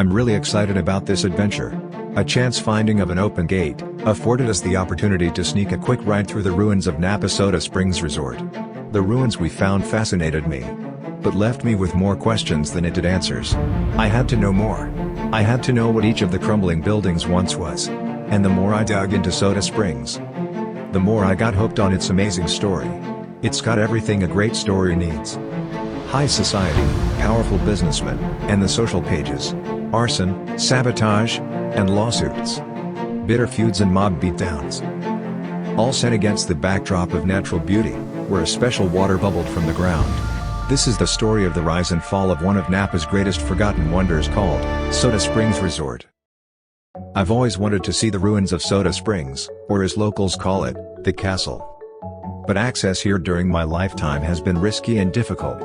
I'm really excited about this adventure. A chance finding of an open gate afforded us the opportunity to sneak a quick ride through the ruins of Napa Soda Springs Resort. The ruins we found fascinated me, but left me with more questions than it did answers. I had to know more. I had to know what each of the crumbling buildings once was. And the more I dug into Soda Springs, the more I got hooked on its amazing story. It's got everything a great story needs. High society, powerful businessmen, and the social pages. Arson, sabotage, and lawsuits. Bitter feuds and mob beatdowns. All set against the backdrop of natural beauty, where a special water bubbled from the ground. This is the story of the rise and fall of one of Napa's greatest forgotten wonders called Soda Springs Resort. I've always wanted to see the ruins of Soda Springs, or as locals call it, the castle. But access here during my lifetime has been risky and difficult.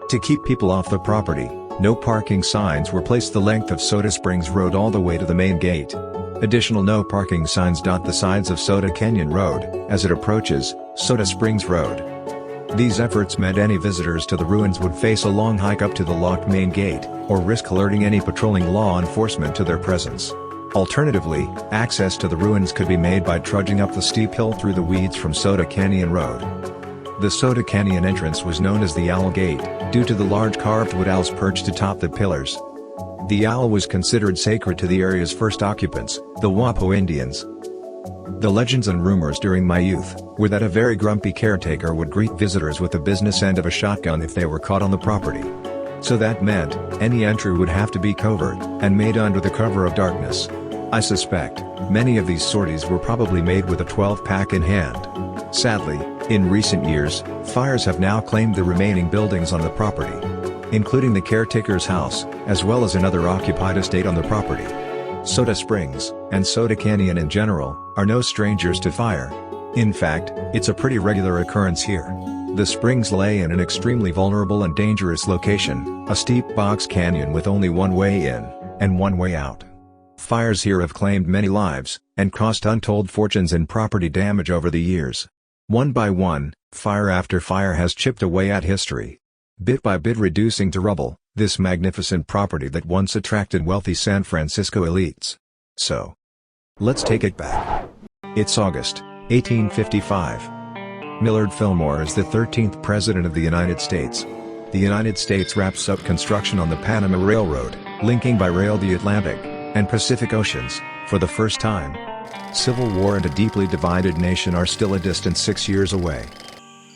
To keep people off the property, no parking signs were placed the length of Soda Springs Road all the way to the main gate. Additional no parking signs dot the sides of Soda Canyon Road, as it approaches Soda Springs Road. These efforts meant any visitors to the ruins would face a long hike up to the locked main gate, or risk alerting any patrolling law enforcement to their presence. Alternatively, access to the ruins could be made by trudging up the steep hill through the weeds from Soda Canyon Road. The Soda Canyon entrance was known as the Owl Gate, due to the large carved wood owls perched atop the pillars. The owl was considered sacred to the area's first occupants, the Wapo Indians. The legends and rumors during my youth were that a very grumpy caretaker would greet visitors with the business end of a shotgun if they were caught on the property. So that meant, any entry would have to be covert, and made under the cover of darkness. I suspect, many of these sorties were probably made with a 12-pack in hand. Sadly, in recent years, fires have now claimed the remaining buildings on the property, including the caretaker's house, as well as another occupied estate on the property. Soda Springs, and Soda Canyon in general, are no strangers to fire. In fact, it's a pretty regular occurrence here. The springs lay in an extremely vulnerable and dangerous location, a steep box canyon with only one way in, and one way out. Fires here have claimed many lives, and cost untold fortunes in property damage over the years. One by one, fire after fire has chipped away at history. Bit by bit reducing to rubble, this magnificent property that once attracted wealthy San Francisco elites. So, let's take it back. It's August, 1855. Millard Fillmore is the 13th President of the United States. The United States wraps up construction on the Panama Railroad, linking by rail the Atlantic and Pacific Oceans, for the first time. Civil war and a deeply divided nation are still a distant 6 years away.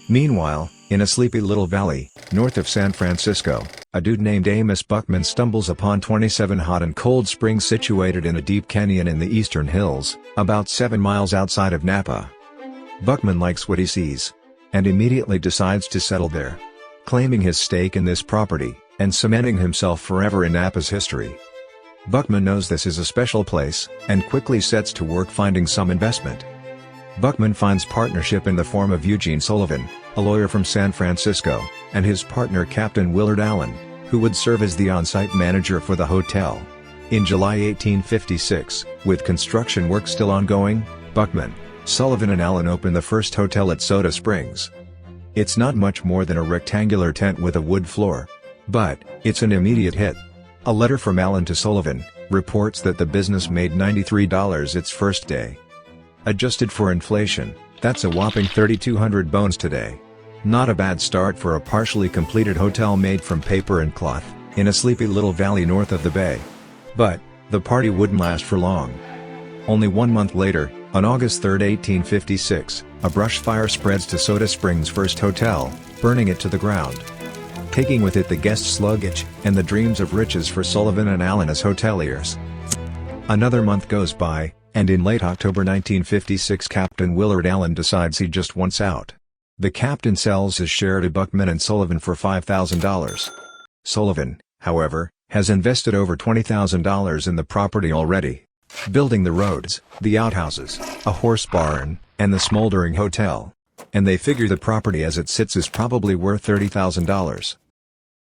Meanwhile, in a sleepy little valley, north of San Francisco, a dude named Amos Buckman stumbles upon 27 hot and cold springs situated in a deep canyon in the eastern hills, about 7 miles outside of Napa. Buckman likes what he sees, and immediately decides to settle there, claiming his stake in this property, and cementing himself forever in Napa's history. Buckman knows this is a special place, and quickly sets to work finding some investment. Buckman finds partnership in the form of Eugene Sullivan, a lawyer from San Francisco, and his partner Captain Willard Allen, who would serve as the on-site manager for the hotel. In July 1856, with construction work still ongoing, Buckman, Sullivan and Allen open the first hotel at Soda Springs. It's not much more than a rectangular tent with a wood floor. But, it's an immediate hit. A letter from Allen to Sullivan reports that the business made $93 its first day. Adjusted for inflation, that's a whopping 3,200 bones today. Not a bad start for a partially completed hotel made from paper and cloth, in a sleepy little valley north of the bay. But, the party wouldn't last for long. Only 1 month later, on August 3, 1856, a brush fire spreads to Soda Springs' first hotel, burning it to the ground. Taking with it the guests' luggage, and the dreams of riches for Sullivan and Allen as hoteliers. Another month goes by, and in late October 1956 Captain Willard Allen decides he just wants out. The captain sells his share to Buckman and Sullivan for $5,000. Sullivan, however, has invested over $20,000 in the property already. Building the roads, the outhouses, a horse barn, and the smoldering hotel. And they figure the property as it sits is probably worth $30,000.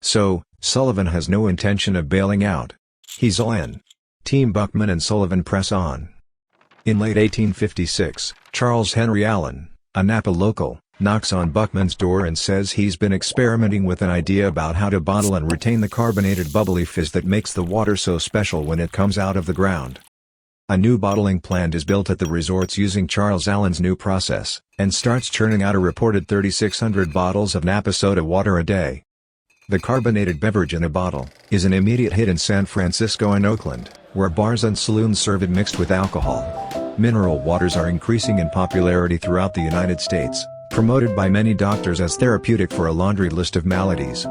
So, Sullivan has no intention of bailing out. He's all in. Team Buckman and Sullivan press on. In late 1856, Charles Henry Allen, a Napa local, knocks on Buckman's door and says he's been experimenting with an idea about how to bottle and retain the carbonated bubbly fizz that makes the water so special when it comes out of the ground. A new bottling plant is built at the resorts using Charles Allen's new process, and starts churning out a reported 3,600 bottles of Napa soda water a day. The carbonated beverage in a bottle is an immediate hit in San Francisco and Oakland, where bars and saloons serve it mixed with alcohol. Mineral waters are increasing in popularity throughout the United States, promoted by many doctors as therapeutic for a laundry list of maladies.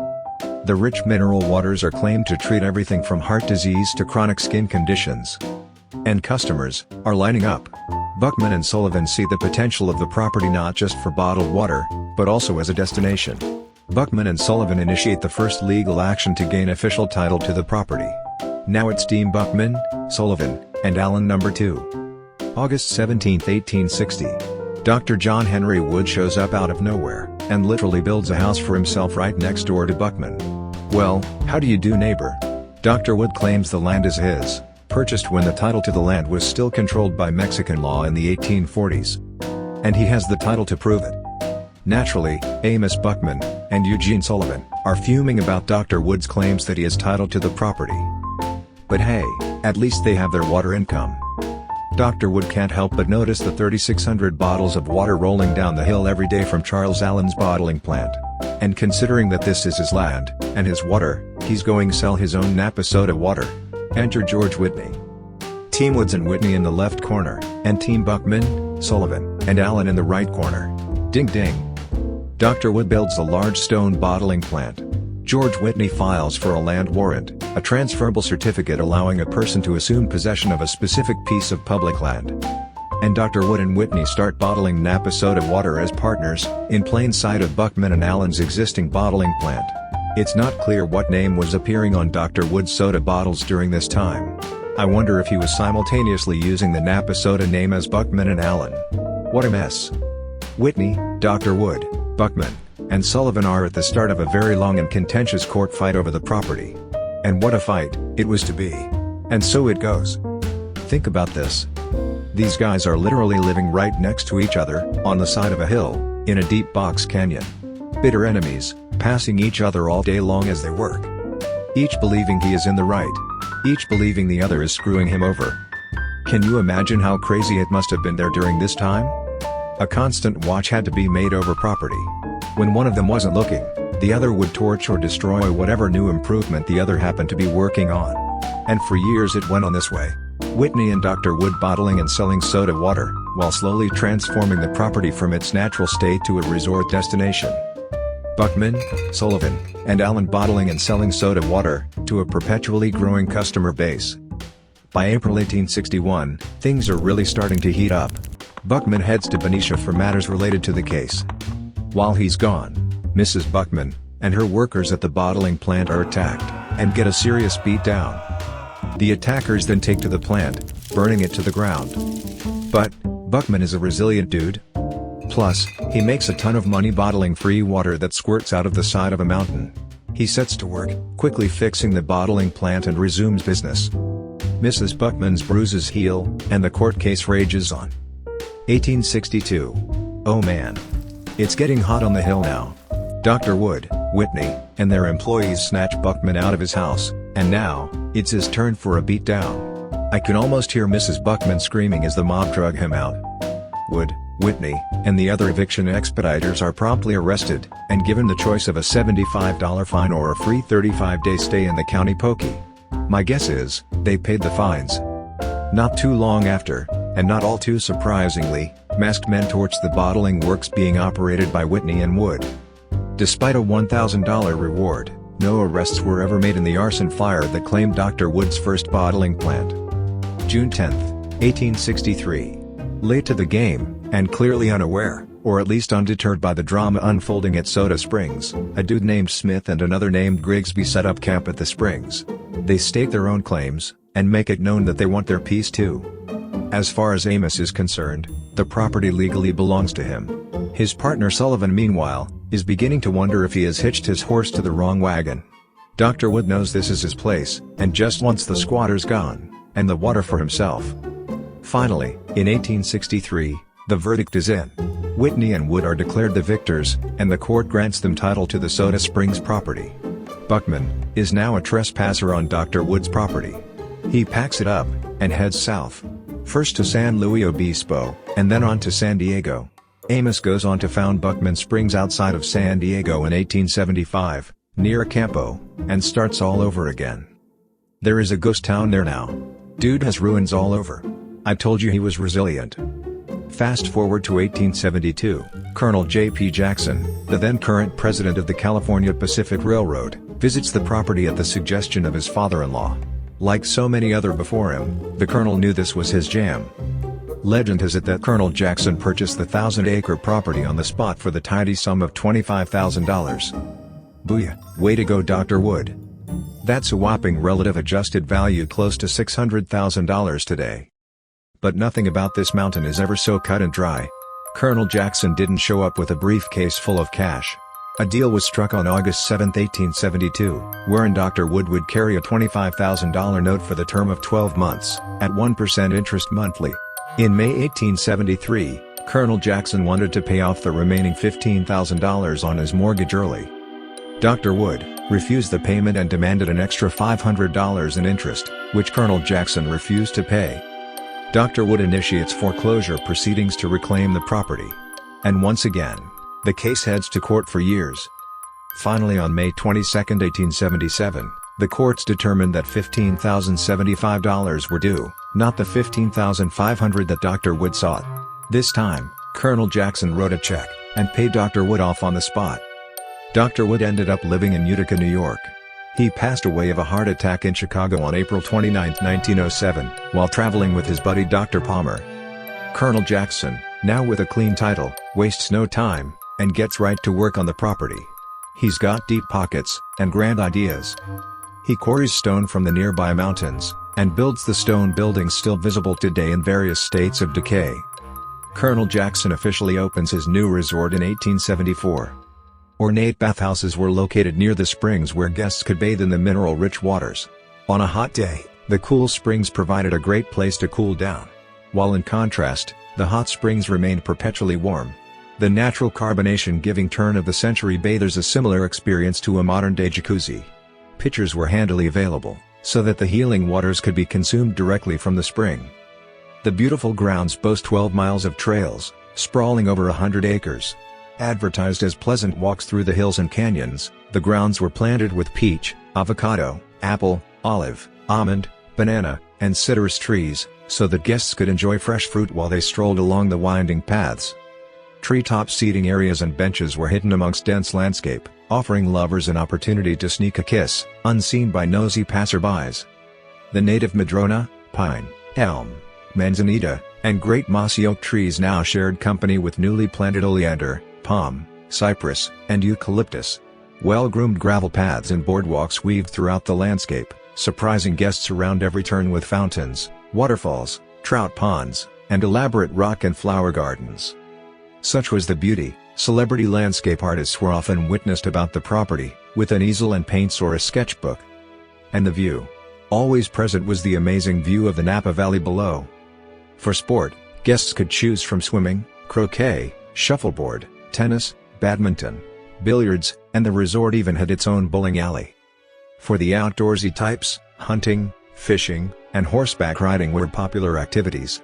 The rich mineral waters are claimed to treat everything from heart disease to chronic skin conditions. And customers are lining up. Buckman and Sullivan see the potential of the property not just for bottled water, but also as a destination. Buckman and Sullivan initiate the first legal action to gain official title to the property. Now it's Team Buckman, Sullivan, and Allen No. 2. August 17, 1860. Dr. John Henry Wood shows up out of nowhere, and literally builds a house for himself right next door to Buckman. Well, how do you do, neighbor? Dr. Wood claims the land is his, purchased when the title to the land was still controlled by Mexican law in the 1840s. And he has the title to prove it. Naturally, Amos Buckman and Eugene Sullivan are fuming about Dr. Wood's claims that he has title to the property. But hey, at least they have their water income. Dr. Wood can't help but notice the 3,600 bottles of water rolling down the hill every day from Charles Allen's bottling plant. And considering that this is his land, and his water, he's going to sell his own Napa soda water. Enter George Whitney. Team Woods and Whitney in the left corner, and Team Buckman, Sullivan, and Allen in the right corner. Ding ding. Dr. Wood builds a large stone bottling plant. George Whitney files for a land warrant, a transferable certificate allowing a person to assume possession of a specific piece of public land. And Dr. Wood and Whitney start bottling Napa soda water as partners, in plain sight of Buckman and Allen's existing bottling plant. It's not clear what name was appearing on Dr. Wood's soda bottles during this time. I wonder if he was simultaneously using the Napa soda name as Buckman and Allen. What a mess. Whitney, Dr. Wood, Buckman, and Sullivan are at the start of a very long and contentious court fight over the property. And what a fight it was to be. And so it goes. Think about this. These guys are literally living right next to each other, on the side of a hill, in a deep box canyon. Bitter enemies, passing each other all day long as they work. Each believing he is in the right. Each believing the other is screwing him over. Can you imagine how crazy it must have been there during this time? A constant watch had to be made over property. When one of them wasn't looking, the other would torch or destroy whatever new improvement the other happened to be working on. And for years it went on this way. Whitney and Dr. Wood bottling and selling soda water, while slowly transforming the property from its natural state to a resort destination. Buckman, Sullivan, and Allen bottling and selling soda water, to a perpetually growing customer base. By April 1861, things are really starting to heat up. Buckman heads to Benicia for matters related to the case. While he's gone, Mrs. Buckman and her workers at the bottling plant are attacked, and get a serious beat down. The attackers then take to the plant, burning it to the ground. But Buckman is a resilient dude. Plus, he makes a ton of money bottling free water that squirts out of the side of a mountain. He sets to work, quickly fixing the bottling plant and resumes business. Mrs. Buckman's bruises heal, and the court case rages on. 1862. Oh man. It's getting hot on the hill now. Dr. Wood, Whitney, and their employees snatch Buckman out of his house, and now, it's his turn for a beatdown. I can almost hear Mrs. Buckman screaming as the mob drug him out. Wood, Whitney, and the other eviction expediters are promptly arrested, and given the choice of a $75 fine or a free 35-day stay in the county pokey. My guess is, they paid the fines. Not too long after, and not all too surprisingly, masked men torched the bottling works being operated by Whitney and Wood. Despite a $1,000 reward, no arrests were ever made in the arson fire that claimed Dr. Wood's first bottling plant. June 10, 1863. Late to the game, and clearly unaware, or at least undeterred by the drama unfolding at Soda Springs, a dude named Smith and another named Grigsby set up camp at the Springs. They state their own claims, and make it known that they want their piece too. As far as Amos is concerned, the property legally belongs to him. His partner Sullivan, meanwhile, is beginning to wonder if he has hitched his horse to the wrong wagon. Dr. Wood knows this is his place, and just wants the squatters gone, and the water for himself. Finally, in 1863, the verdict is in. Whitney and Wood are declared the victors, and the court grants them title to the Soda Springs property. Buckman is now a trespasser on Dr. Wood's property. He packs it up and heads south. First to San Luis Obispo, and then on to San Diego. Amos goes on to found Buckman Springs outside of San Diego in 1875, near Campo, and starts all over again. There is a ghost town there now. Dude has ruins all over. I told you he was resilient. Fast forward to 1872, Colonel J.P. Jackson, the then current president of the California Pacific Railroad, visits the property at the suggestion of his father-in-law. Like so many other before him, the colonel knew this was his jam. Legend has it that Colonel Jackson purchased the 1,000-acre property on the spot for the tidy sum of $25,000. Booyah, way to go Dr. Wood. That's a whopping relative adjusted value close to $600,000 today. But nothing about this mountain is ever so cut and dry. Colonel Jackson didn't show up with a briefcase full of cash. A deal was struck on August 7, 1872, wherein Dr. Wood would carry a $25,000 note for the term of 12 months, at 1% interest monthly. In May 1873, Colonel Jackson wanted to pay off the remaining $15,000 on his mortgage early. Dr. Wood refused the payment and demanded an extra $500 in interest, which Colonel Jackson refused to pay. Dr. Wood initiates foreclosure proceedings to reclaim the property. And once again, the case heads to court for years. Finally on May 22, 1877, the courts determined that $15,075 were due, not the $15,500 that Dr. Wood sought. This time, Colonel Jackson wrote a check, and paid Dr. Wood off on the spot. Dr. Wood ended up living in Utica, New York. He passed away of a heart attack in Chicago on April 29, 1907, while traveling with his buddy Dr. Palmer. Colonel Jackson, now with a clean title, wastes no time, and gets right to work on the property. He's got deep pockets, and grand ideas. He quarries stone from the nearby mountains, and builds the stone buildings still visible today in various states of decay. Colonel Jackson officially opens his new resort in 1874. Ornate bathhouses were located near the springs where guests could bathe in the mineral-rich waters. On a hot day, the cool springs provided a great place to cool down. While in contrast, the hot springs remained perpetually warm. The natural carbonation giving turn-of-the-century bathers a similar experience to a modern-day jacuzzi. Pitchers were handily available, so that the healing waters could be consumed directly from the spring. The beautiful grounds boast 12 miles of trails, sprawling over 100 acres. Advertised as pleasant walks through the hills and canyons, the grounds were planted with peach, avocado, apple, olive, almond, banana, and citrus trees, so that guests could enjoy fresh fruit while they strolled along the winding paths. Treetop seating areas and benches were hidden amongst dense landscape, offering lovers an opportunity to sneak a kiss, unseen by nosy passerbys. The native madrona, pine, elm, manzanita, and great mossy oak trees now shared company with newly planted oleander, palm, cypress, and eucalyptus. Well-groomed gravel paths and boardwalks weaved throughout the landscape, surprising guests around every turn with fountains, waterfalls, trout ponds, and elaborate rock and flower gardens. Such was the beauty, celebrity landscape artists were often witnessed about the property, with an easel and paints or a sketchbook. And the view. Always present was the amazing view of the Napa Valley below. For sport, guests could choose from swimming, croquet, shuffleboard, tennis, badminton, billiards, and the resort even had its own bowling alley. For the outdoorsy types, hunting, fishing, and horseback riding were popular activities.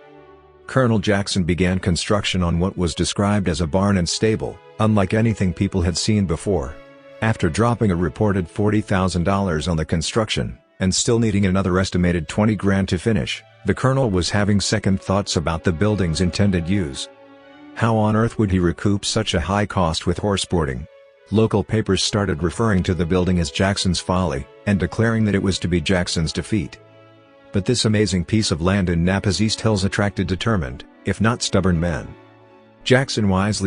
Colonel Jackson began construction on what was described as a barn and stable, unlike anything people had seen before. After dropping a reported $40,000 on the construction, and still needing another estimated $20,000 to finish, the colonel was having second thoughts about the building's intended use. How on earth would he recoup such a high cost with horseboarding? Local papers started referring to the building as Jackson's Folly, and declaring that it was to be Jackson's defeat. But this amazing piece of land in Napa's East Hills attracted determined, if not stubborn men. Jackson wisely